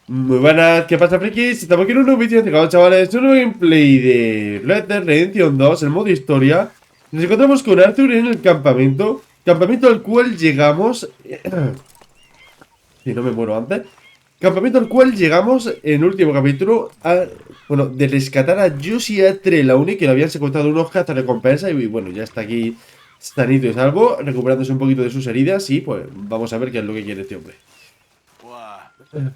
Muy buenas, ¿qué pasa, frikis? Estamos aquí en un nuevo vídeo, chavales, un nuevo gameplay de Rdr2 el modo historia. Nos encontramos con Arthur en el campamento al cual llegamos... si no me muero antes. Campamento al cual llegamos en el último capítulo bueno, de rescatar a Josie Trelawney, que lo habían secuestrado unos recompensa y bueno, ya está aquí sanito y salvo, recuperándose un poquito de sus heridas y pues vamos a ver qué es lo que quiere este hombre.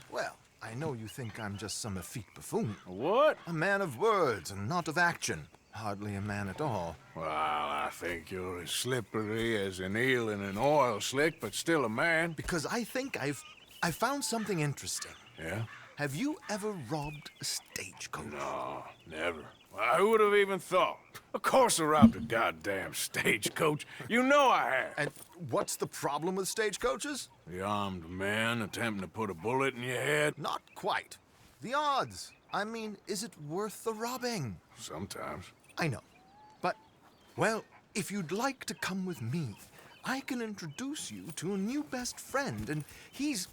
Well, I know you think I'm just some effete buffoon. What? A man of words and not of action. Hardly a man at all. Well, I think you're as slippery as an eel in an oil slick, but still a man. Because I think I found something interesting. Yeah? Have you ever robbed a stagecoach? No, never. Well, who would have even thought? Of course I robbed a goddamn stagecoach. You know I have. And what's the problem with stagecoaches? The armed man attempting to put a bullet in your head? Not quite. The odds. I mean, is it worth the robbing? Sometimes. I know. But, well, if you'd like to come with me, I can introduce you to a new best friend, and he's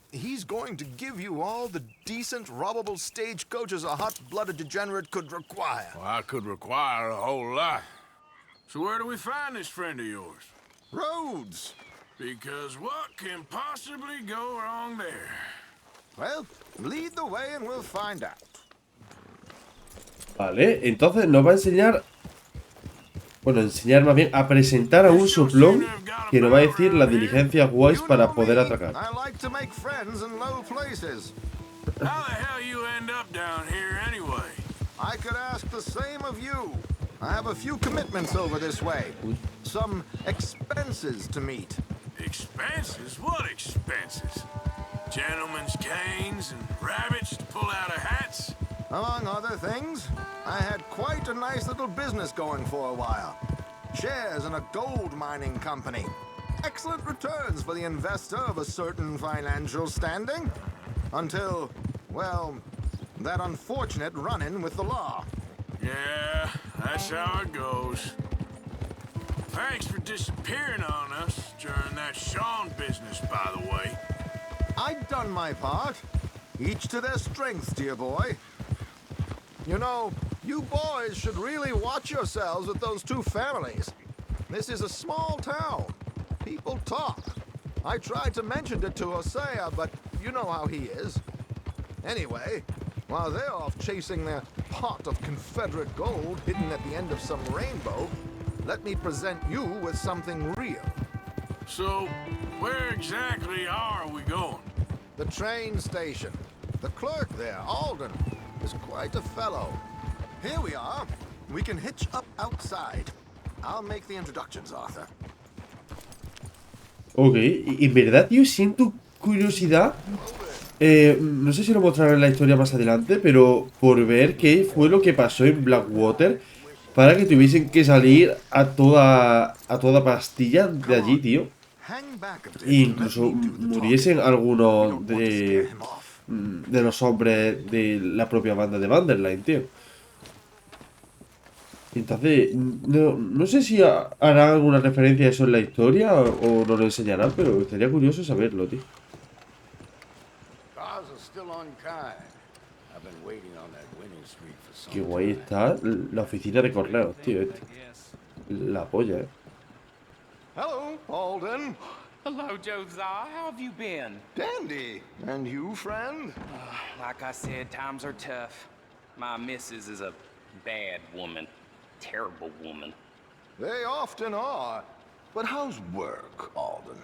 going to give you all the decent, robbable stagecoaches a hot-blooded degenerate could require. Well, I could require a whole lot. So where do we find this friend of yours? Roads. Because what can possibly go wrong there? Well, lead the way and we'll find out. Vale, entonces nos va a enseñar... Bueno, enseñar más bien a presentar a un soplón que nos va a decir las diligencias guays para poder atracar. I like to make friends in low places. How the hell you end up down here anyway? I could ask the same of you. I have a few commitments over this way. Some expenses to meet. Expenses? What expenses? Gentlemen's canes and rabbits to pull out of hats? Among other things, I had quite a nice little business going for a while. Shares in a gold mining company. Excellent returns for the investor of a certain financial standing. Until, well, that unfortunate run-in with the law. Yeah, that's how it goes. Thanks for disappearing on us during that Sean business, by the way. I'd done my part. Each to their strengths, dear boy. You know, you boys should really watch yourselves with those two families. This is a small town. People talk. I tried to mention it to Hosea, but you know how he is. Anyway, while they're off chasing their pot of Confederate gold hidden at the end of some rainbow, let me present you with something real. So, where exactly are we going? The train station. The clerk there, Alden, is quite a fellow. Here we are. We can hitch up outside. I'll make the introductions, Arthur. Ok, en verdad, tío, siento curiosidad. No sé si lo mostraré en la historia más adelante, pero por ver qué fue lo que pasó en Blackwater para que tuviesen que salir a toda pastilla de allí, tío. E incluso muriesen algunos de los hombres de la propia banda de Vanderline, tío. Entonces, no sé si hará alguna referencia a eso en la historia o nos lo enseñarán, pero estaría curioso saberlo, tío. Qué guay está la oficina de correos, tío. La polla, Hello, Alden. Hello, Josiah. How have you been? Dandy. And you, friend? Like I said, times are tough. My missus is a bad woman. Terrible woman. They often are. But how's work, Alden?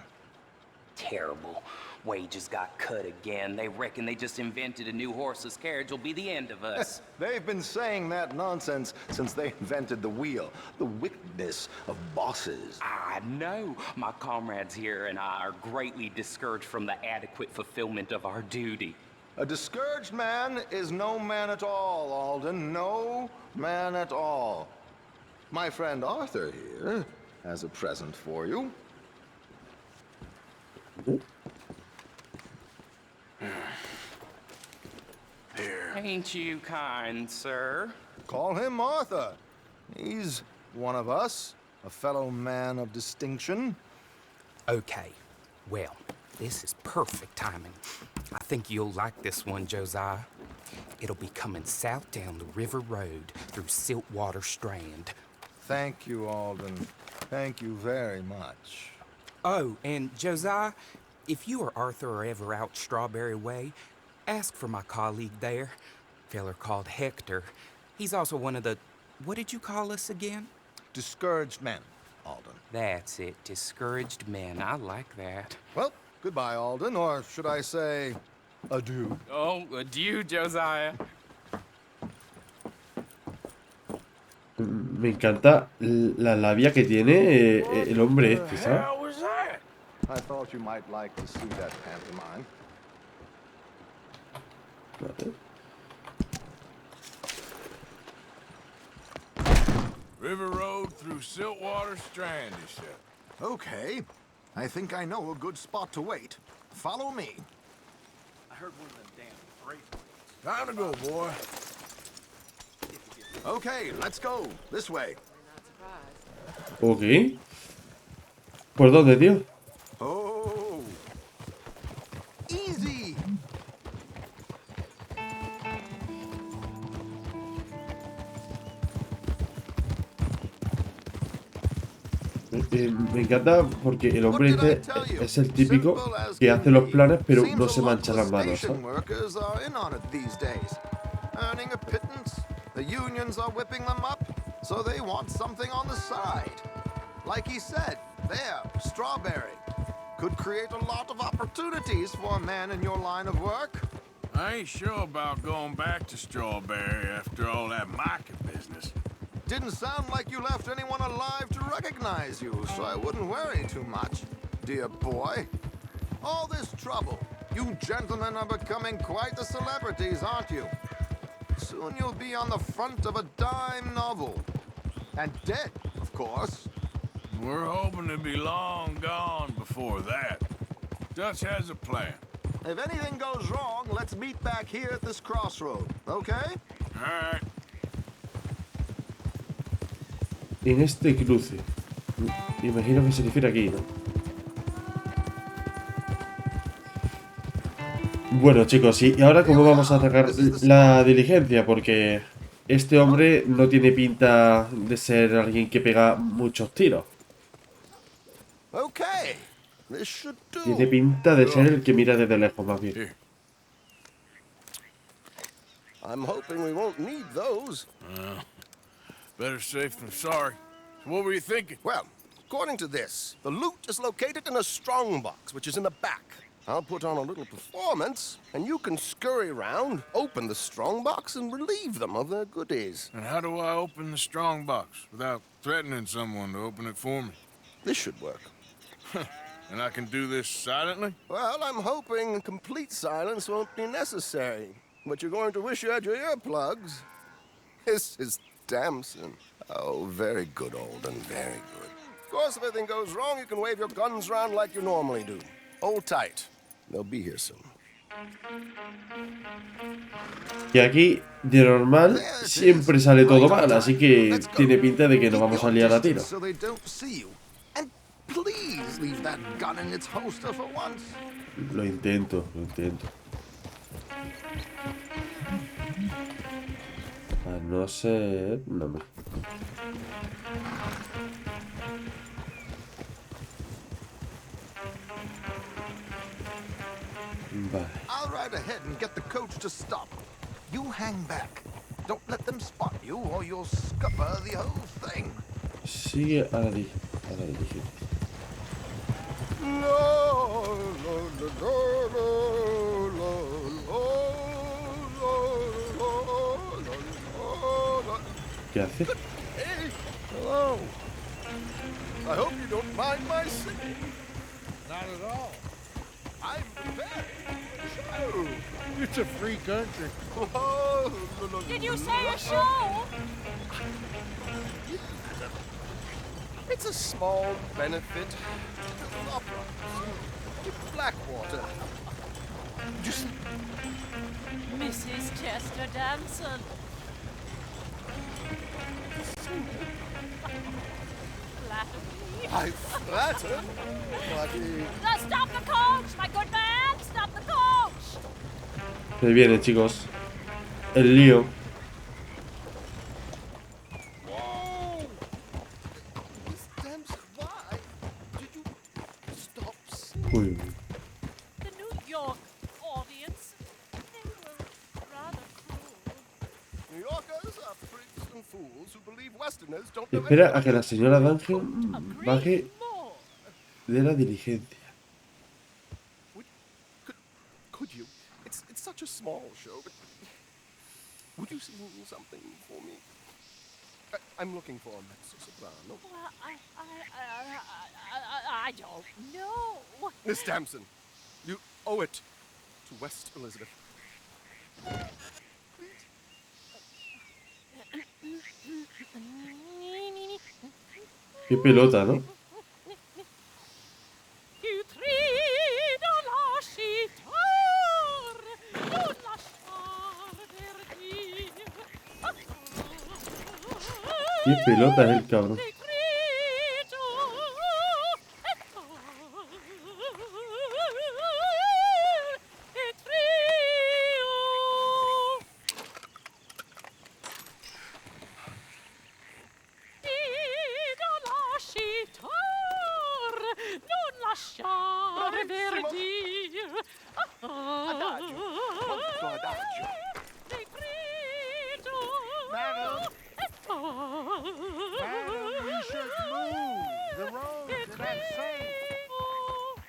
Terrible. Wages got cut again. They reckon they just invented a new horseless carriage will be the end of us. They've been saying that nonsense since they invented the wheel. The wickedness of bosses. I know. My comrades here and I are greatly discouraged from the adequate fulfillment of our duty. A discouraged man is no man at all, Alden. No man at all. My friend Arthur here has a present for you. Here. Ain't you kind, sir? Call him Arthur. He's one of us, a fellow man of distinction. Okay. Well, this is perfect timing. I think you'll like this one, Josiah. It'll be coming south down the river road through Siltwater Strand. Thank you, Alden. Thank you very much. Oh, and Josiah, if you or Arthur are ever out Strawberry Way, ask for my colleague there, feller called Hector. He's also one of the, what did you call us again? Discouraged men, Alden. That's it, discouraged men. I like that. Well, goodbye, Alden, or should I say, adieu. Oh, adieu, Josiah. Me encanta la labia que tiene el hombre este, ¿sabes? How was that? I thought you might like to see that pantomime. Vale. River Road through Siltwater Strand, he said. Okay, I think I know a good spot to wait. Follow me. I heard one of them damn great ones. Time to go, boy. Okay, let's go. This way. Ok. ¿Por dónde, tío? Oh. Easy. Me encanta porque el hombre este es el típico que hace los planes pero no se mancha las manos, ¿sabes? Earning a pittance. The unions are whipping them up, so they want something on the side. Like he said, there, Strawberry. Could create a lot of opportunities for a man in your line of work. I ain't sure about going back to Strawberry after all that market business. Didn't sound like you left anyone alive to recognize you, so I wouldn't worry too much, dear boy. All this trouble, you gentlemen are becoming quite the celebrities, aren't you? Soon you'll be on the front of a dime novel. And dead, of course. We're hoping to be long gone before that. Dutch has a plan. If anything goes wrong, let's meet back here at this crossroad, okay? All right. En este cruce. Imagino que se refiere aquí, ¿no? Bueno, chicos, y ahora cómo vamos a atacar la diligencia, porque este hombre no tiene pinta de ser alguien que pega muchos tiros. Okay. This should do. Tiene pinta de ser el que mira desde lejos, más bien. Here. I'm hoping we won't need those. Better safe than sorry. So what were you thinking? Well, according to this, the loot is located in a strongbox, which is in the back. I'll put on a little performance, and you can scurry around, open the strongbox, and relieve them of their goodies. And how do I open the strong box without threatening someone to open it for me? This should work. And I can do this silently? Well, I'm hoping complete silence won't be necessary. But you're going to wish you had your earplugs. This is Damson. Oh, very good, Alden, very good. Of course, if anything goes wrong, you can wave your guns around like you normally do. Hold tight. They'll be here soon. Y aquí, de normal, siempre sale todo mal, así que tiene pinta de que nos vamos a liar a tiro. So they don't see you. And please leave that gun in its holster for once. Lo intento, lo intento. A no ser... No me... Vale. I'll ride ahead and get the coach to stop. You hang back. Don't let them spot you or you'll scupper the whole thing. Sigue a la diligencia. ¿Qué hace? Hey, hello. I hope you don't mind my singing. Not at all. I'm very sure. It's a free country. Oh, Did you say a show? It's a small benefit. An opera. Blackwater. Just Mrs. Chester Damson. Flatter me. I flatter, but Stop the coach, my good man! Stop the coach! Se viene, chicos. El lío. Miss Dempsey, why did you stop Uy. The New York audience, they were rather cruel. New Yorkers are freaks and fools who believe Westerners don't know Espera a anything. que la señora Dungeon Agree baje more. de la diligencia. Could you? It's such a small show, but would you sing something for me? I'm looking for a mezzo soprano. Well, I don't know. Miss Damson, you owe it to West Elizabeth. Qué pelota, ¿no? Qué pelota es el cabrón.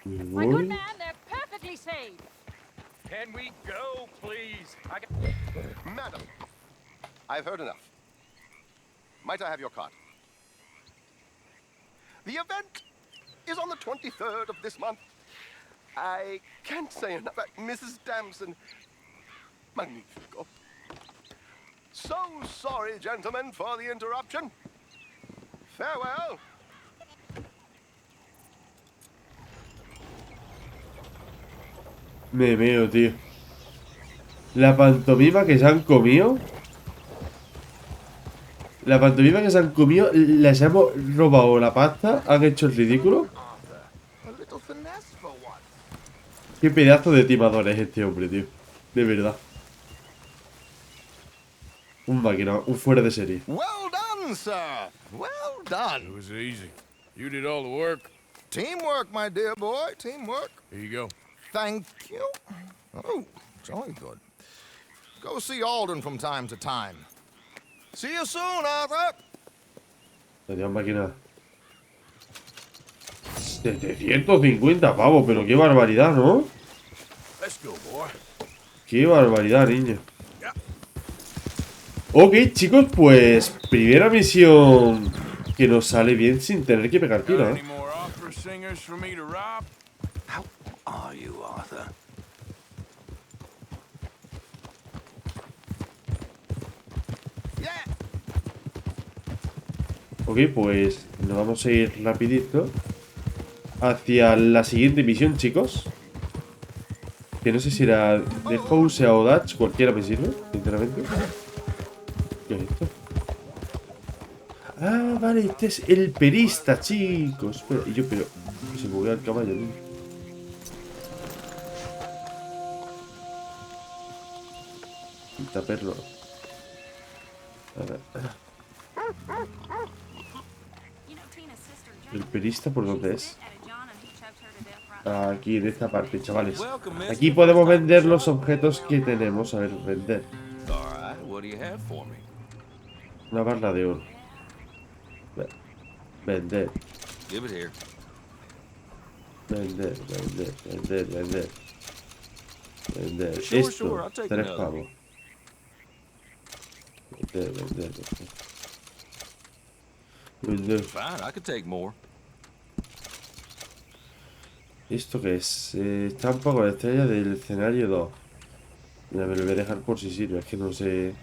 My good man, they're perfectly safe. Can we go, please? Madam, I've heard enough. Might I have your card? The event is on the 23rd of this month. I can't say enough. Mrs. Damson, magnifico. So sorry, gentlemen, for the interruption. Farewell. Me meo, tío. La pantomima que se han comido. La pantomima que se han comido. Les hemos robado la pasta. Han hecho el ridículo. A little finesse for once. Qué pedazo de timador es este hombre, tío. De verdad. Un máquina, un fuera de serie. Well done, sir. Well It done. was easy. You did all the work. Teamwork, my dear boy. Teamwork. Here you go. Thank you. Oh, jolly good. Go see Alden from time to time. See you soon, Arthur. Adiós, máquina. 750 pavos, pero qué barbaridad, ¿no? Let's go, boy. Qué barbaridad, niño. Ok, chicos, pues primera misión que nos sale bien sin tener que pegar Got tiro, any ¿eh? more opera singers for me to rob? How are you, Arthur? Yeah. Ok, pues nos vamos a ir rapidito hacia la siguiente misión, chicos. Que no sé si era de House o Dutch, cualquiera me sirve, sinceramente. ¿Qué es esto? Ah, vale, este es el perista, chicos. Espera, y yo, pero que se movió el caballo, tío. Quita perro. A ver. ¿El perista por dónde es? Aquí, en esta parte, chavales. Aquí podemos vender los objetos que tenemos. A ver, vender. All right, what do you have for me? Una barra de oro. Vender, Give it here. vender, vender, vender, vender. Vender. Sure, Esto, sure, I'll take 3 another. pavos. Vender, vender, vender. Vender. Fine, I could take more. ¿Esto qué es? Estampa con la estrella del escenario 2. Mira, me lo voy a dejar por si sirve. Es que no sé.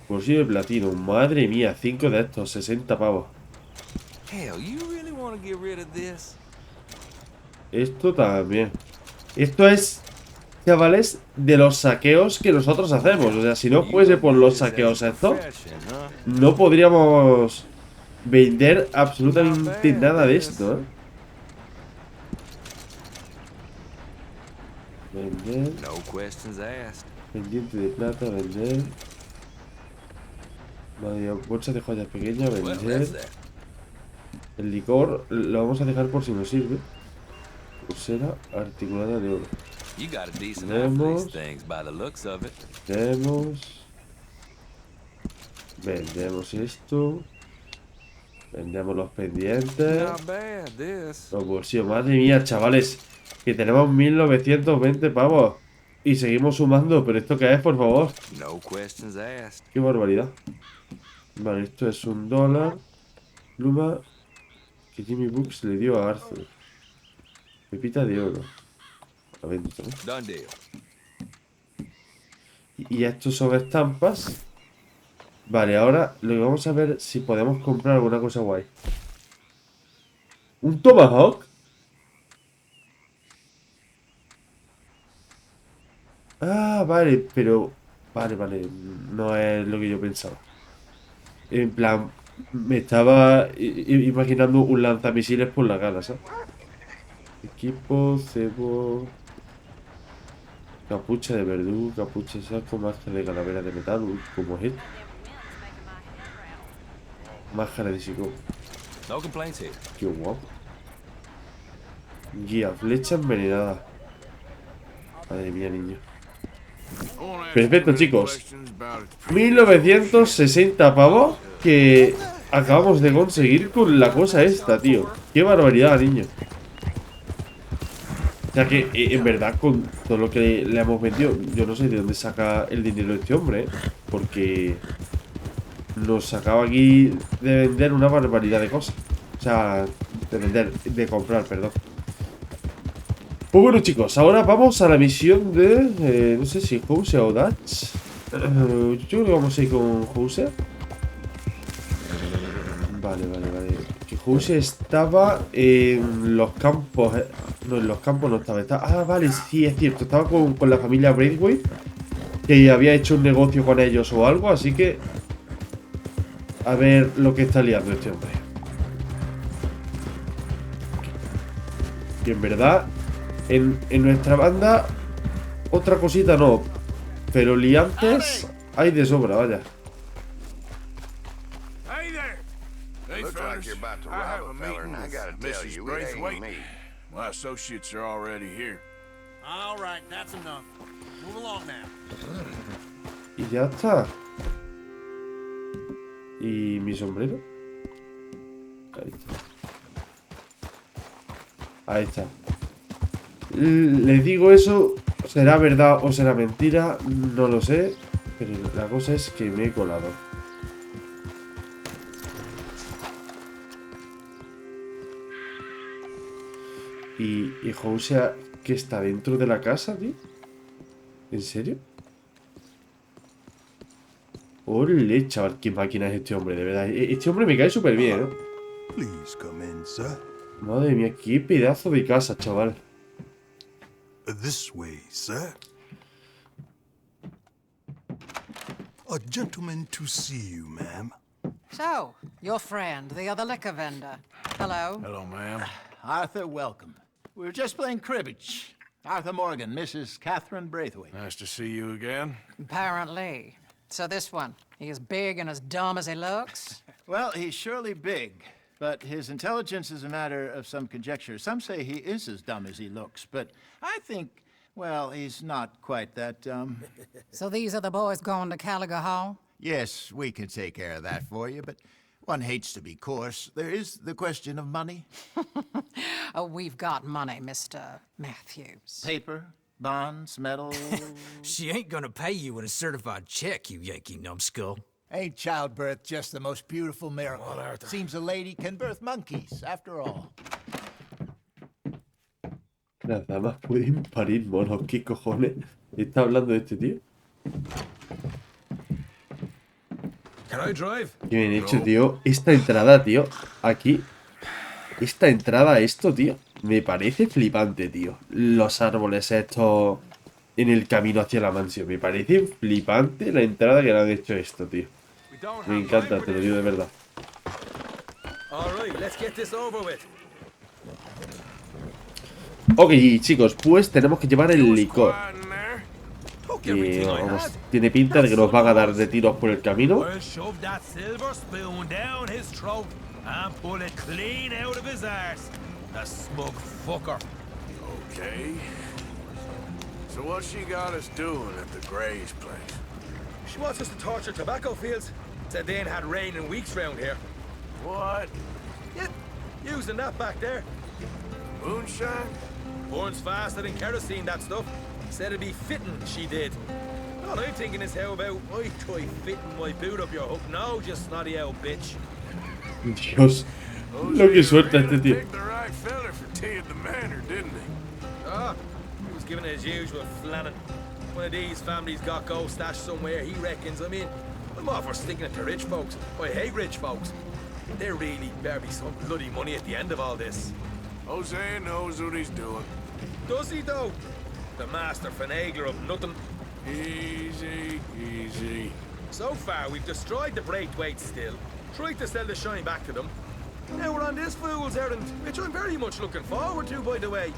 Bolsillo de platino. Madre mía, 5 de estos, 60 pavos. Hell, you really want to get rid of this? Esto también. Esto es, chavales, de los saqueos que nosotros hacemos. O sea, si no fuese por los saqueos estos, no podríamos vender absolutamente nada de esto, ¿eh? Vender, No questions asked. Pendiente de plata, vender. Vale, bolsa de joyas pequeñas, vender. El licor lo vamos a dejar por si nos sirve. Pulsera articulada de oro. Vendemos. Vendemos. Vendemos esto. Vendemos los pendientes. Los bolsillos. Madre mía, chavales. Que tenemos 1920 pavos. Y seguimos sumando. ¿Pero esto qué es, por favor? Qué barbaridad. Vale, esto es $1. Pluma que Jimmy Books le dio a Arthur. Pepita de oro. A ver, ¿no? Y estos son estampas. Vale, ahora lo que vamos a ver si podemos comprar alguna cosa guay. ¿Un tomahawk? Ah, vale, pero... Vale, no es lo que yo pensaba. En plan, me estaba imaginando un lanzamisiles por la cara, ¿sabes? Equipo, cebo... Capucha de verdugo, capucha de saco, máscara de calavera de metal, como es esto. Máscara de psicó. Qué guapo. Guía, flecha envenenada. Madre mía, niño. Perfecto, chicos. 1960 pavos que acabamos de conseguir con la cosa esta, tío. Qué barbaridad, niño. O sea que, en verdad, con todo lo que le hemos vendido, yo no sé de dónde saca el dinero este hombre, ¿eh? Porque nos sacaba aquí de vender una barbaridad de cosas. O sea, de comprar, perdón. Pues bueno, chicos, ahora vamos a la misión de... no sé si House o Dutch. Yo creo que vamos a ir con House. Vale. Que House estaba en los campos. No, en los campos no estaba. Ah, vale, sí, es cierto. Estaba con la familia Braithwaite, que había hecho un negocio con ellos o algo, así que... A ver lo que está liando este hombre. Y en verdad... En nuestra banda, otra cosita no. Pero liantes hay de sobra, vaya. Hey there! Hey, Looks like you're about to rob a feller, and I gotta tell you, it ain't me. My associates are already here. All right, that's enough. Move along now. Y ya está. ¿Y mi sombrero? Ahí está. Ahí está. Les digo eso, será verdad o será mentira, no lo sé, pero la cosa es que me he colado. Y Housea, que está dentro de la casa, tío. ¿En serio? Ole, chaval, qué máquina es este hombre, de verdad. Este hombre me cae súper bien, ¿eh? Please come in, sir. Madre mía, qué pedazo de casa, chaval. This way, sir. A gentleman to see you, ma'am. So, your friend, the other liquor vendor. Hello. Hello, ma'am. Arthur, welcome. We were just playing cribbage. Arthur Morgan, Mrs. Catherine Braithwaite. Nice to see you again. Apparently. So this one, he is big and as dumb as he looks? Well, he's surely big, but his intelligence is a matter of some conjecture. Some say he is as dumb as he looks, but I think, well, he's not quite that dumb. So these are the boys going to Gallagher Hall? Yes, we can take care of that for you, but one hates to be coarse. There is the question of money. Oh, we've got money, Mr. Matthews. Paper, bonds, metal. She ain't gonna pay you in a certified check, you Yankee numbskull. Ain't childbirth just the most beautiful miracle? Seems a lady can birth monkeys, after all. Las damas pueden parir monos, ¿qué cojones está hablando de este tío? Can I drive? Qué bien hecho, tío. Esta entrada, tío, aquí. Esta entrada a esto, tío, me parece flipante, tío. Los árboles estos en el camino hacia la mansión. Me parece flipante la entrada que le han hecho a esto, tío. Me encanta, te lo digo de verdad. Ok, chicos, pues tenemos que llevar el licor. que vamos, tiene pinta de que nos van a dar de tiros por el camino. I'll shove that silver spoon down his throat and pull it clean out of his arse. The smug fucker. Okay. So what's she got us doing at the Gray's place? She wants us to torture tobacco fields. Said they ain't had rain in weeks round here. What? Yeah, using that back there. Moonshine? Burns faster than kerosene, that stuff. Said it'd be fitting, she did. All I'm thinking is how about I try fitting my boot up your hook now, you snotty old bitch. Dios, lo que suelta este tío. Picked the right feller for tea at the manor, didn't he? Ah, he was giving it his usual flannin'. One of these families got gold stashed somewhere, he reckons. I mean, I'm all for sticking it to rich folks. I hate rich folks. There really better be some bloody money at the end of all this. Jose knows what he's doing. Does he, though? The master finagler of nothing. Easy, easy. So far, we've destroyed the Braithwaite still, tried to sell the shine back to them. Now we're on this fool's errand, which I'm very much looking forward to, by the way.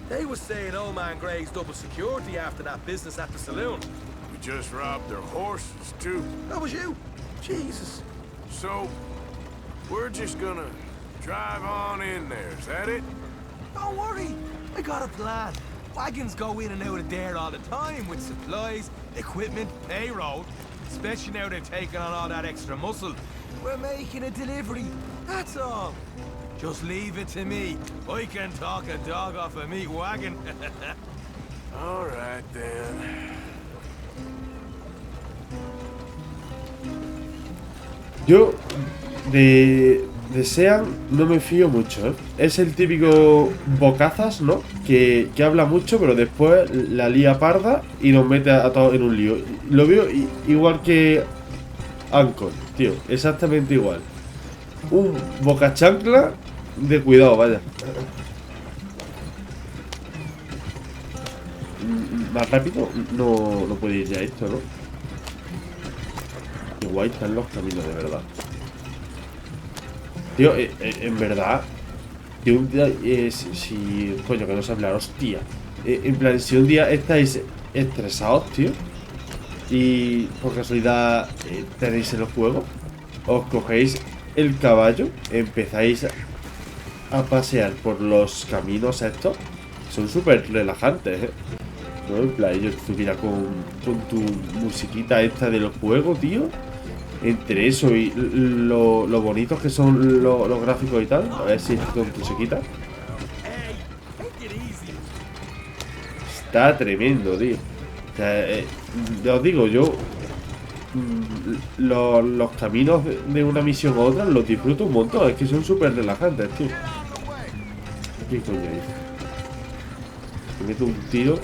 They was saying old man Gray's double security after that business at the saloon. We just robbed their horses, too. That was you? Jesus. So, we're just gonna drive on in there, is that it? Don't worry, I got a plan. Wagons go in and out of there all the time with supplies, equipment, payroll. Especially now they've taken on all that extra muscle. We're making a delivery, that's all. Just leave it to me. I can talk a dog off a meat wagon. All right, then. Yo de Sean no me fío mucho, ¿eh? Es el típico bocazas, ¿no? Que habla mucho, pero después la lía parda y nos mete a todos en un lío. Lo veo igual que Ancon, tío, exactamente igual. Un bocachancla de cuidado, vaya. Más rápido no puede ir ya esto, ¿no? Qué guay están los caminos, de verdad. Tío, en verdad, que un día, si coño, que no sé hablar, hostia. En plan, si un día estáis estresados, tío, y por casualidad tenéis el juego, os cogéis el caballo, empezáis a pasear por los caminos estos, son súper relajantes, ¿eh? ¿No? En plan, yo estuviera con tu musiquita esta del juego, tío. Entre eso y lo bonitos que son los gráficos y tal. A ver si esto se quita. Está tremendo, tío. O sea, ya os digo, yo los caminos de una misión a otra los disfruto un montón. Es que son súper relajantes, tío. ¿Qué coño es? Me meto un tiro.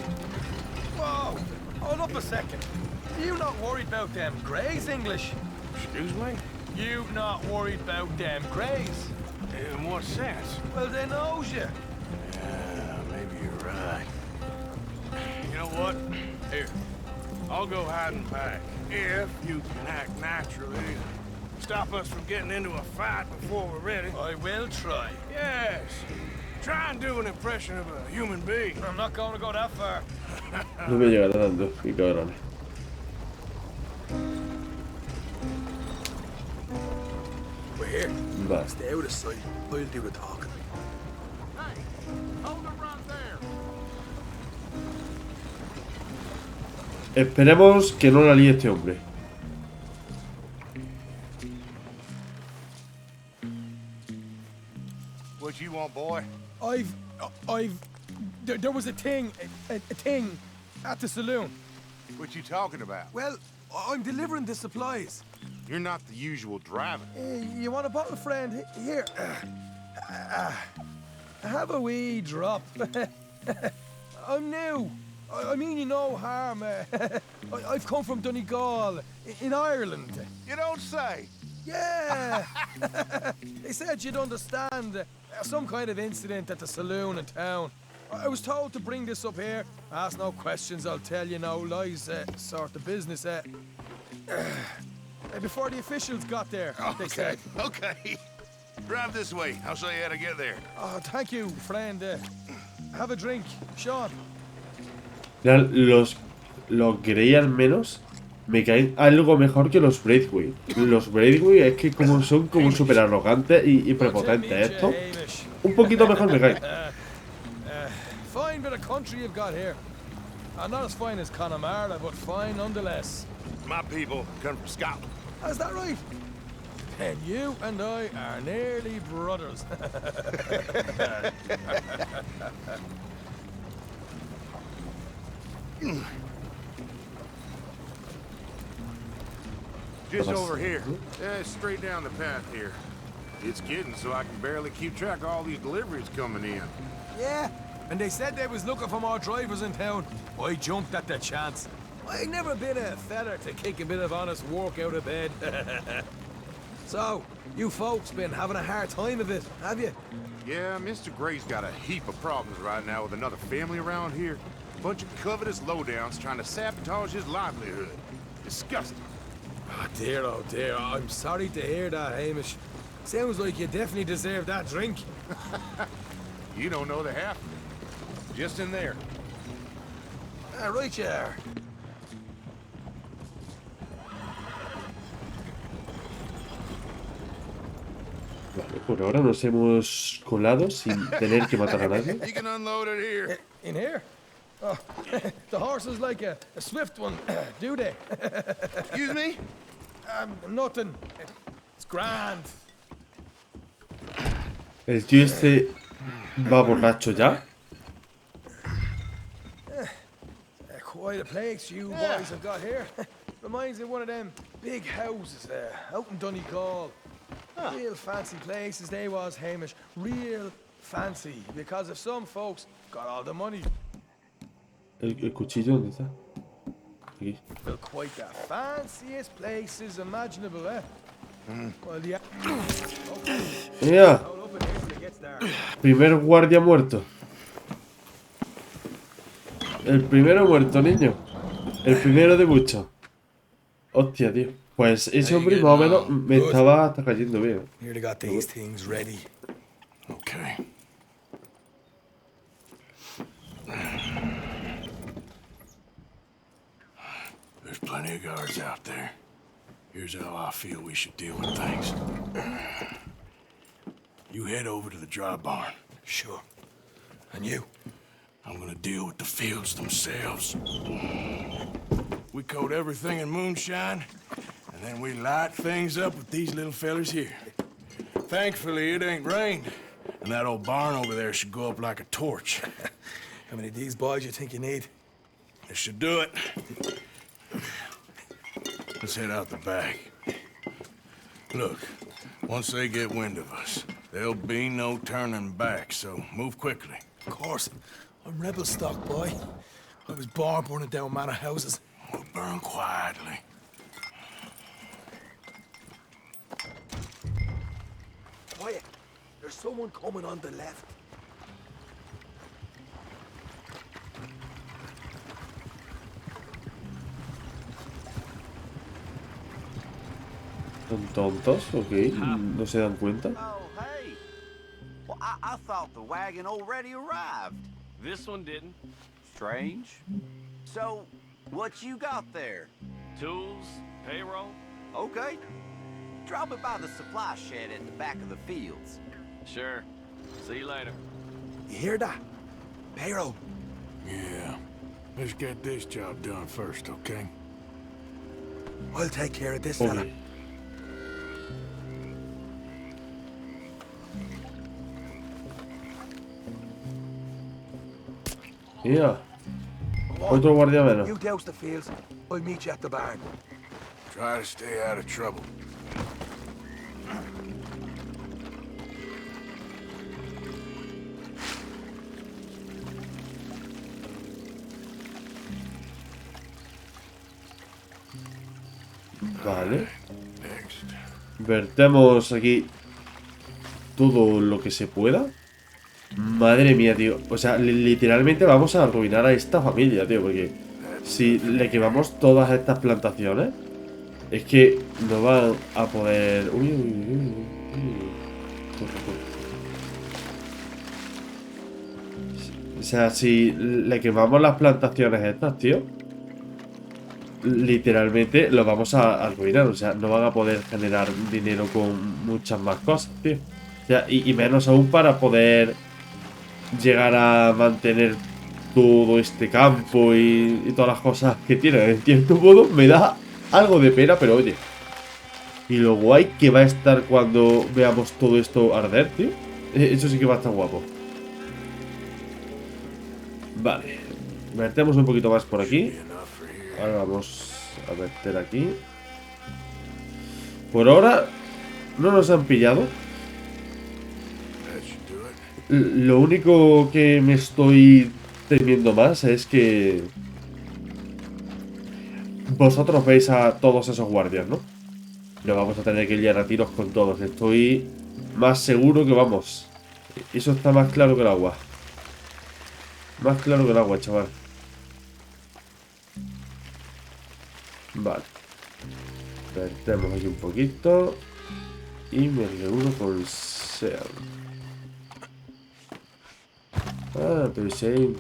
Whoa! Hold up a second. You not worried about them Greys, English? Excuse me? You not worried about them Greys? In what sense? Well, they knows you. Yeah, maybe you're right. You know what? Here, I'll go hide and pack. If you can act naturally, stop us from getting into a fight before we're ready. I will try. Yes. Try and do an impression of a human being. I'm not going to go that far. No me llega tanto, qué cabrones. We're here. Vale. Stay out of sight. I'll do the talking. Hey, hold it right there. Esperemos que no la líe este hombre. What you want, boy? There was a thing at the saloon. What you talking about? Well, I'm delivering the supplies. You're not the usual driver. You want a bottle, friend? Here. Have a wee drop. I'm new. I mean you no harm. I've come from Donegal, in Ireland. You don't say. Yeah. They said you'd understand. Some kind of incident at the saloon in town. I was told to bring this up here. Ask no questions, I'll tell you no lies, sort of business. Before the officials got there, they said. Okay. Drive this way. I'll show you how to get there. Oh, thank you, friend. Have a drink, Sean. Los los Grey al menos me caen algo mejor que los Braithwaite. Los Braithwaite es que como son como súper arrogantes y prepotentes. Esto, un poquito mejor me caen. Fine bit of country you've got here. Not as fine as Connemara, but fine nonetheless. My people come from Scotland. Is that right? And you and I are nearly brothers. Just over here. Straight down the path here. It's getting so I can barely keep track of all these deliveries coming in. Yeah, and they said they was looking for more drivers in town. I jumped at the chance. I never been a feller to kick a bit of honest work out of bed. So, you folks been having a hard time of it, have you? Yeah, Mr. Gray's got a heap of problems right now with another family around here. Bunch of covetous lowdowns trying to sabotage his livelihood. Disgusting. Oh dear, I'm sorry to hear that, Hamish. Sounds like you definitely deserve that drink. You don't know the half of it. Just in there. Right you are. Vale, por ahora nos hemos colado sin tener que matar a nadie. You can unload it here. In here? Oh, the horse is like a swift one, do they? Excuse me? Nothing. It's grand. El tío este va borracho ya. Quite a place you boys have got here. Reminds me of one of them big houses out in Donegal. Real fancy places they was, Hamish. Real fancy. Because if some folks got all the money. El cuchillo, ¿dónde está? Aquí. Well, quite the fanciest places imaginable, eh? Well, yeah. Mira. Primer guardia muerto. El primero muerto, niño. El primero de muchos. Hostia, tío. Pues ese hombre más o menos me estaba hasta cayendo bien. Nearly got these things ready. Okay. There's plenty of guards out there. Here's how I feel we should deal with things. You head over to the dry barn. Sure. And you? I'm gonna deal with the fields themselves. We coat everything in moonshine, and then we light things up with these little fellers here. Thankfully, it ain't rained, and that old barn over there should go up like a torch. How many of these boys you think you need? This should do it. Let's head out the back. Look, once they get wind of us, there'll be no turning back, so move quickly. Of course. I'm rebel stock, boy. I was born burning down manor houses. We'll burn quietly. Quiet. There's someone coming on the left. ¿Son tontos? Ok, no se dan cuenta. Oh, hey. Well, I thought the wagon already arrived. This one didn't. Strange. So, what you got there? Tools, payroll. Okay. Drop it by the supply shed at the back of the fields. Sure. See you later. You hear that? Payroll. Yeah. Let's get this job done first, okay? I'll take care of this fella. Yeah. Otro guardia menos. You douse the fields. I'll meet you at the barn. Try to stay out of trouble. Vale. Vertemos aquí todo lo que se pueda. Madre mía, tío. O sea, literalmente vamos a arruinar a esta familia, tío. Porque si le quemamos todas estas plantaciones, es que no van a poder... Uy, uy, uy, uy. Corre, corre. O sea, si le quemamos las plantaciones estas, tío, literalmente lo vamos a arruinar. O sea, no van a poder generar dinero con muchas más cosas, tío. O sea, y menos aún para poder llegar a mantener todo este campo y todas las cosas que tiene. En cierto modo me da algo de pena, pero oye. Y lo guay que va a estar cuando veamos todo esto arder, tío. Eso sí que va a estar guapo. Vale. Vertemos un poquito más por aquí. Ahora vamos a verter aquí. Por ahora no nos han pillado. Lo único que me estoy temiendo más es que vosotros veis a todos esos guardias, ¿no? Lo vamos a tener que liar a tiros con todos. Estoy más seguro que vamos. Eso está más claro que el agua. Más claro que el agua, chaval. Vale. Vertemos aquí un poquito. Y me reúno con Sean. Ah, pero si hay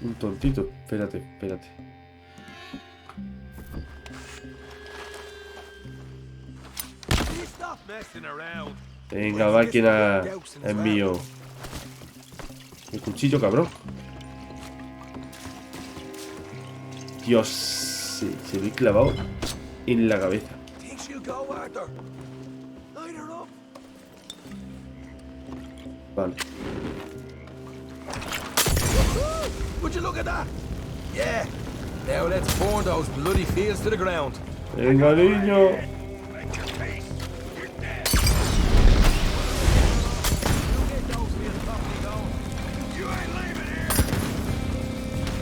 un tontito. Espérate, espérate. Venga, máquina. Es mío. El cuchillo, cabrón. Dios, se me he clavado en la cabeza. Vale. Would you look at that? Yeah. Now let's burn those bloody fields to the ground. Venga, niño.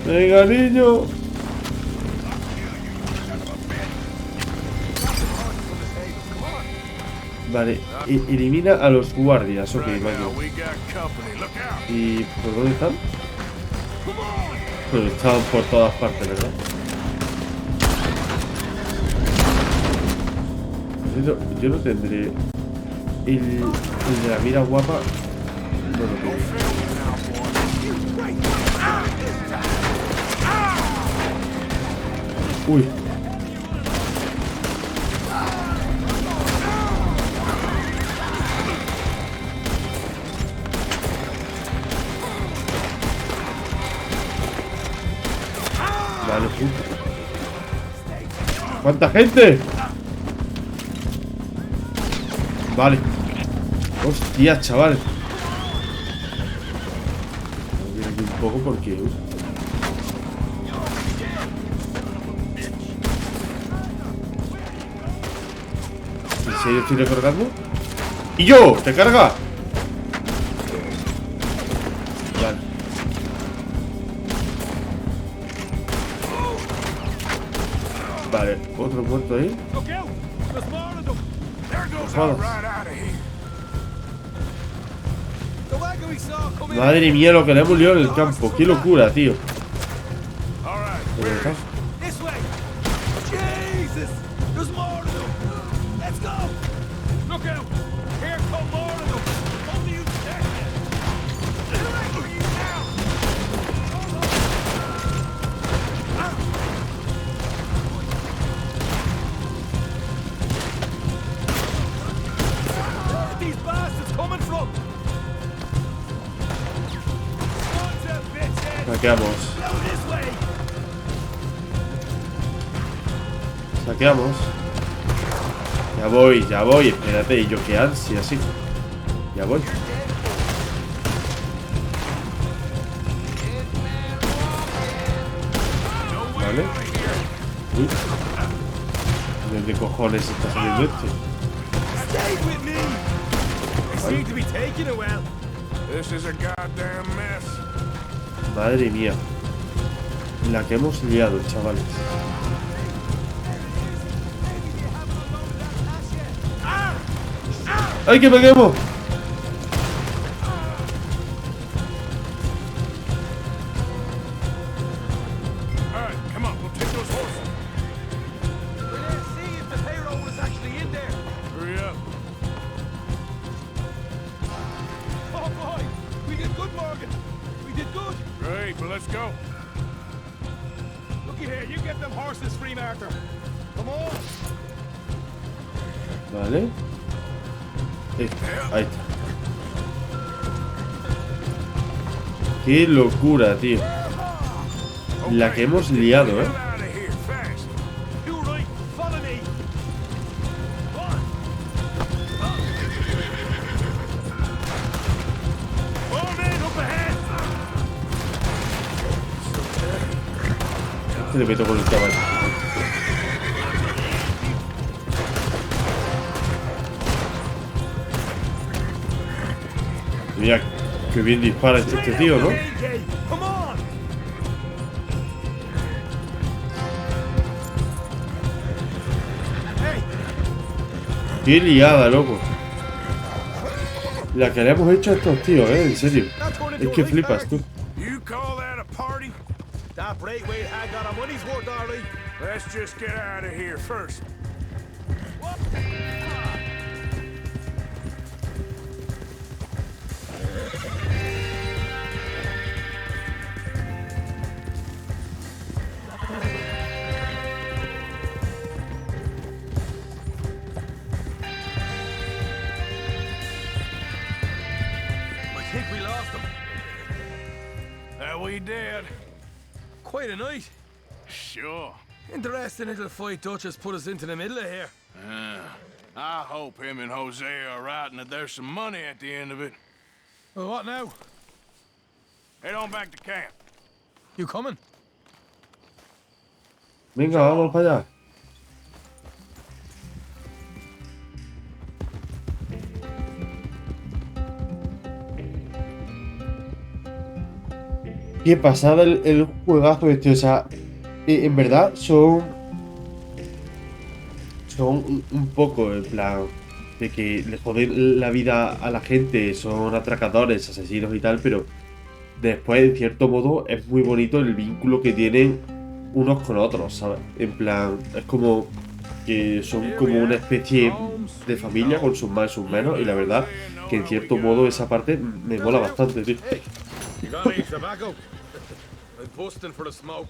Venga, niño. Vale, elimina a los guardias. Ok, vale. ¿Y por dónde están? Pues estaban por todas partes, ¿verdad? Yo no tendré el de la mira guapa. No lo tengo. Uy. Vale, ¿cuánta gente? Vale. Hostia, chaval. Voy a ir aquí un poco porque... ¿En serio estoy recargando? ¡Y yo! ¡Te carga! Vale. Vale, otro muerto ahí. Madre mía, lo que le hemos liado en el campo. ¡Qué locura, tío! ¿Dónde está? Saqueamos. Saqueamos. Ya voy. Espérate, y yo qué ansia, sí. Ya voy. Vale. Uy. ¿De qué cojones está saliendo este? Vale. Madre mía. La que hemos liado, chavales. ¡Ay, que peguemos! Vale. Ahí está. Qué locura, tío. La que hemos liado, ¿eh? Le meto con el caballo. Mira, qué bien dispara este tío, ¿no? Qué liada, loco. La que le hemos hecho a estos tíos, en serio. Es que flipas, tú. That Braithwaite had got our money's worth, all right. Let's just get out of here first. I think we lost them. We did. Quite a night. Sure. Interesting little fight Dutch has put us into the middle of here. I hope him and Jose are right and that there's some money at the end of it. Well, what now? Head on back to camp. You coming? Venga, vamos para allá. Qué pasada el juegazo este, o sea, en verdad son un poco en plan de que le joden la vida a la gente, son atracadores, asesinos y tal, pero después en cierto modo es muy bonito el vínculo que tienen unos con otros, ¿sabes? En plan, es como que son como una especie de familia con sus más y sus menos, y la verdad que en cierto modo esa parte me mola bastante, tío. You got any tobacco? I'm busting for the smoke.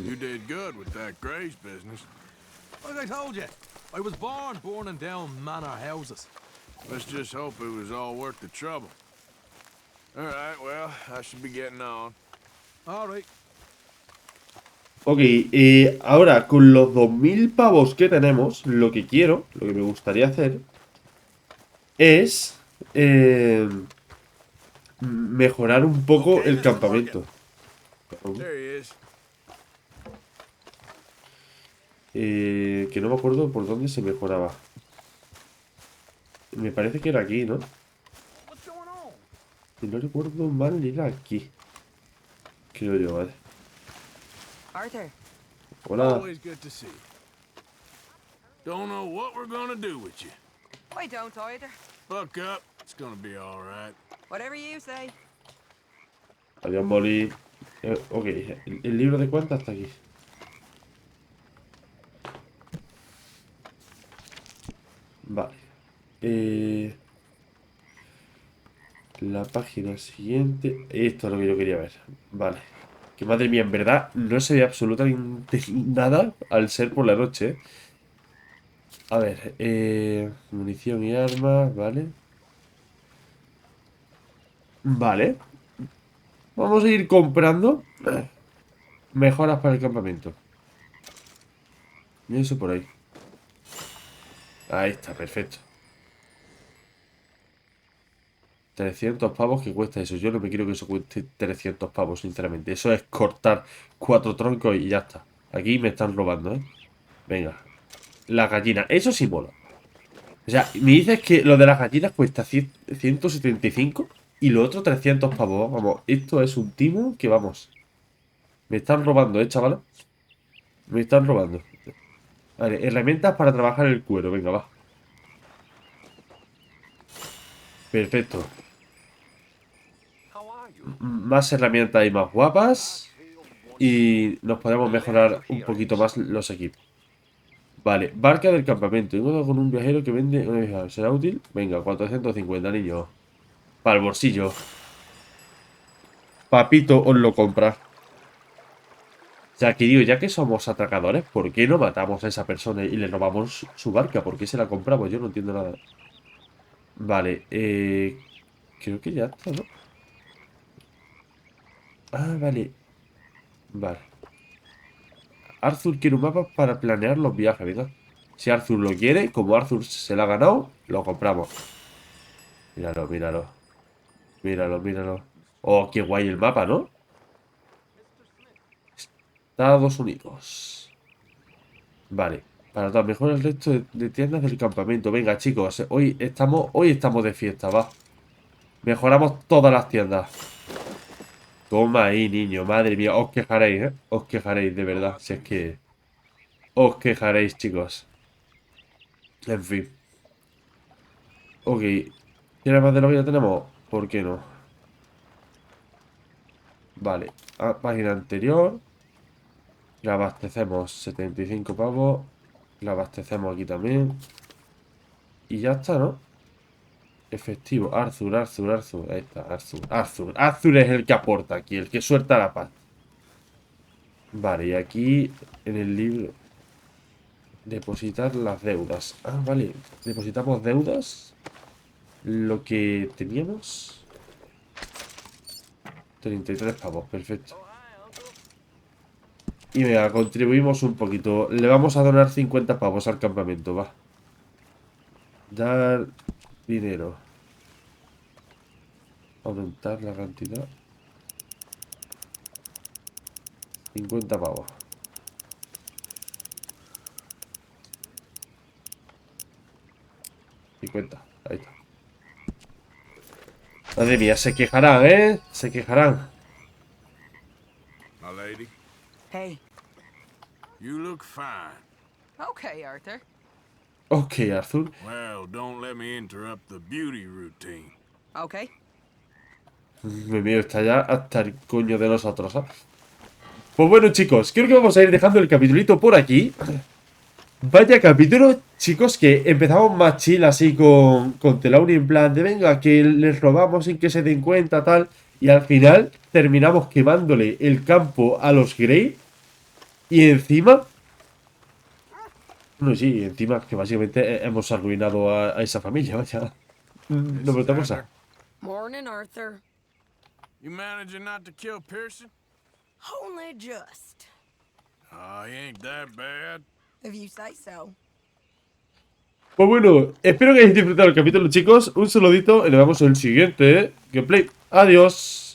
You did good with that Grace business. Like I told you, I was born burning down manor houses. Let's just hope it was all worth the trouble. All right, well, I should be getting on. All right. Ok, ahora con los 2000 pavos que tenemos, lo que me gustaría hacer es mejorar un poco el campamento. Que no me acuerdo por dónde se mejoraba. Me parece que era aquí, ¿no? Si no recuerdo mal, era aquí. Creo yo, vale. Arthur. Hola. Always good to see you. Don't know what we're gonna do with you. I don't either. Buck up. It's gonna be all right. Whatever you say. Adiós, Molly. Ok, el libro de cuentas está aquí. Vale. La página siguiente. Esto es lo que yo quería ver. Vale. Que madre mía, en verdad no se ve absolutamente nada al ser por la noche. A ver, munición y armas, vale. Vale. Vamos a ir comprando mejoras para el campamento. Y eso por ahí. Ahí está, perfecto. 300 pavos que cuesta eso. Yo no me quiero que eso cueste 300 pavos, sinceramente. Eso es cortar 4 troncos y ya está. Aquí me están robando, ¿eh? Venga. La gallina. Eso sí mola. O sea, me dices que lo de las gallinas cuesta 175 y lo otro 300 pavos. Vamos, esto es un timo que vamos. Me están robando, chavales. Me están robando. Vale, herramientas para trabajar el cuero. Venga, va. Perfecto. Más herramientas y más guapas. Y nos podemos mejorar un poquito más los equipos. Vale, barca del campamento. Encuentro con un viajero que vende. ¿Será útil? Venga, 450, niño. Para el bolsillo. Papito os lo compra. sea, que digo, ya que somos atracadores, ¿por qué no matamos a esa persona y le robamos su barca? ¿Por qué se la compramos? Yo no entiendo nada. Vale, creo que ya está, ¿no? Ah, vale. Vale. Arthur quiere un mapa para planear los viajes, ¿verdad? Si Arthur lo quiere, como Arthur se lo ha ganado, lo compramos. Míralo, míralo. Míralo, míralo. Oh, qué guay el mapa, ¿no? Estados Unidos. Vale. Para los mejores restos de tiendas del campamento. Venga, chicos. Hoy estamos de fiesta, va. Mejoramos todas las tiendas. Toma ahí, niño. Madre mía. Os quejaréis, ¿eh? Os quejaréis, de verdad. Si es que... Os quejaréis, chicos. En fin. Ok. ¿Quieres más de lo que ya tenemos? ¿Por qué no? Vale. Página anterior. La abastecemos. 75 pavos. La abastecemos aquí también. Y ya está, ¿no? Efectivo. Arthur. Ahí está, Arthur. Arthur es el que aporta aquí, el que suelta la paz. Vale, y aquí en el libro. Depositar las deudas. Ah, vale. Depositamos deudas. Lo que teníamos. 33 pavos, perfecto. Y venga, contribuimos un poquito. Le vamos a donar 50 pavos al campamento, va. Dar dinero. Aumentar la cantidad. 50 pavos. Ahí está. Madre mía, se quejarán, ¿eh? Se quejarán. My lady, Hey. you look fine. Okay, Arthur. Ok, Arthur. Well, don't let me interrupt the beauty routine. Okay. Me mío, está ya hasta el coño de nosotros, ¿eh? Pues bueno, chicos, creo que vamos a ir dejando el capitulito por aquí. Vaya capítulo, chicos, que empezamos más chill así con Telauni en plan de venga, que les robamos sin que se den cuenta, tal. Y al final terminamos quemándole el campo a los Grey. Y encima... No, sí, encima que básicamente hemos arruinado a esa familia, vaya. No me otra cosa. Morning, Arthur. You managing not to kill Pearson? Only just. Oh, he ain't that bad. If you say so. Pues bueno, espero que hayáis disfrutado el capítulo, chicos. Un saludito y nos vemos en el siguiente gameplay. Adiós.